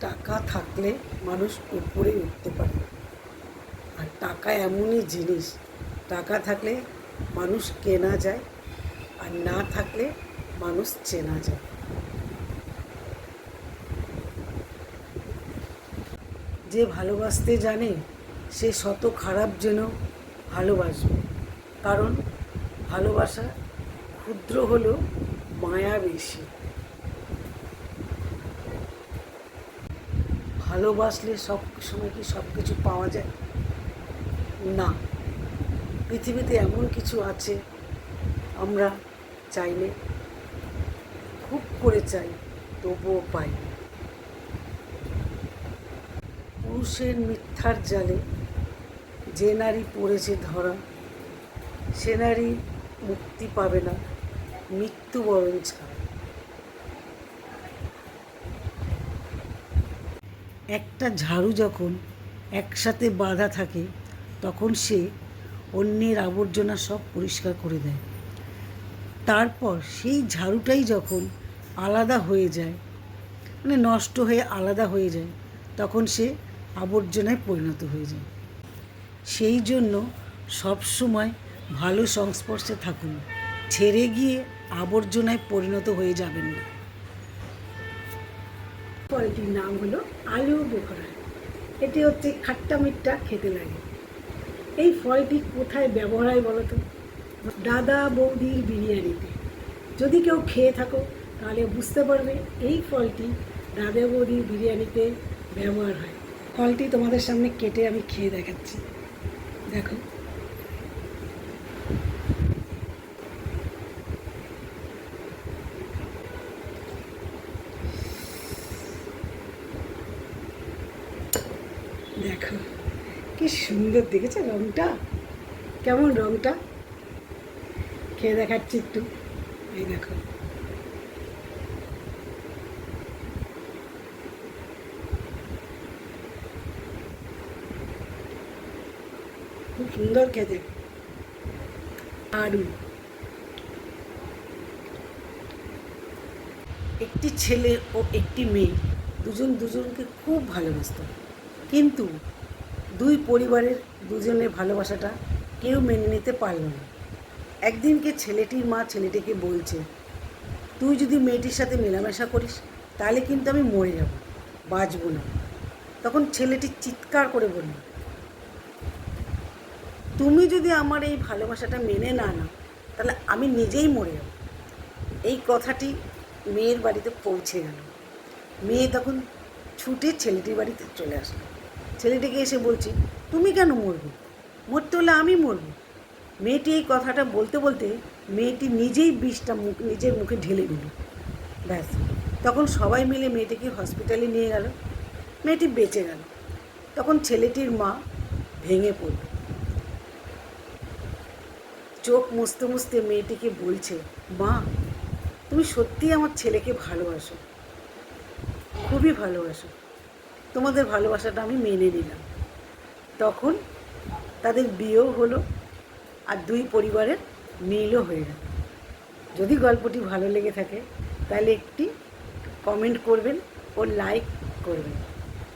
টাকা থাকলে মানুষ উপরে উঠতে পারে। আর টাকা এমনই জিনিস, টাকা থাকলে মানুষ কেনা যায়, আর না থাকলে মানুষ চেনা যায়। যে ভালোবাসতে জানে সে শত খারাপ যেন ভালোবাসবে, কারণ ভালোবাসা ক্ষুদ্র হলেও মায়া বেশি। ভালোবাসলে সব সময় কি সব কিছু পাওয়া যায়? না। পৃথিবীতে এমন কিছু আছে আমরা চাইলে, খুব করে চাই, তবুও পাই না। পুরুষের মিথ্যার জালে যে নারী পড়েছে ধরা, সে নারী মুক্তি পাবে না মৃত্যুবরণ ছাড়া। একটা ঝাড়ু যখন একসাথে বাঁধা থাকে, তখন সে অন্যের আবর্জনা সব পরিষ্কার করে দেয়। তারপর সেই ঝাড়ুটাই যখন আলাদা হয়ে যায়, মানে নষ্ট হয়ে আলাদা হয়ে যায়, তখন সে আবর্জনায় পরিণত হয়ে যায়। সেই জন্য সবসময় ভালো সংস্পর্শে থাকুন, ছেড়ে গিয়ে আবর্জনায় পরিণত হয়ে যাবেন না। ফলটির নাম হলো আলু বোখরা। এটি হচ্ছে খাট্টা মিট্টা খেতে লাগে। এই ফলটি কোথায় ব্যবহার হয় বলো তো? দাদা বৌদির বিরিয়ানিতে। যদি কেউ খেয়ে থাকো তাহলে বুঝতে পারবে এই ফলটি দাদা বৌদির বিরিয়ানিতে ব্যবহার হয়। ফলটি তোমাদের সামনে কেটে আমি খেয়ে দেখাচ্ছি, দেখো। দেখো কি সুন্দর, দেখেছো রঙটা? কেমন রঙটা? খেয়ে দেখাচ্ছি একটু, এই দেখো। খুব সুন্দর খেতে। আরু একটি ছেলে ও একটি মেয়ে দুজনকে খুব ভালোবাসত, কিন্তু দুই পরিবারের দুজনের ভালোবাসাটা কেউ মেনে নিতে পারল না। একদিনকে ছেলেটির মা ছেলেটিকে বলছে, তুই যদি মেয়েটির সাথে মেলামেশা করিস তাহলে কিন্তু আমি মরে যাব, বাঁচব না। তখন ছেলেটি চিৎকার করে বলল, তুমি যদি আমার এই ভালোবাসাটা মেনে না নাও তাহলে আমি নিজেই মরে যাব। এই কথাটি মেয়ের বাড়িতে পৌঁছে গেল। মেয়ে তখন ছুটে ছেলেটির বাড়িতে চলে আসলো। ছেলেটিকে এসে বলছি, তুমি কেন মরবে? মরতে হলে আমি মরব। মেয়েটি এই কথাটা বলতে বলতে মেয়েটি নিজেই বিষটা নিজের মুখে ঢেলে দিল। ব্যাস, তখন সবাই মিলে মেয়েটিকে হসপিটালে নিয়ে গেল। মেয়েটি বেঁচে গেল। তখন ছেলেটির মা ভেঙে পড়ল, চোখ মুছতে মুছতে মেয়েটিকে বলছে, মা তুমি সত্যিই আমার ছেলেকে ভালোবাসো, খুবই ভালোবাসো, তোমাদের ভালোবাসাটা আমি মেনে নিলাম। তখন তাদের বিয়েও হলো, আর দুই পরিবারের মিলও হয়ে গেল। যদি গল্পটি ভালো লেগে থাকে তাহলে একটি কমেন্ট করবেন ও লাইক করবেন।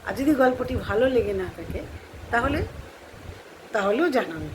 আর যদি গল্পটি ভালো লেগে না থাকে তাহলেও জানাবেন।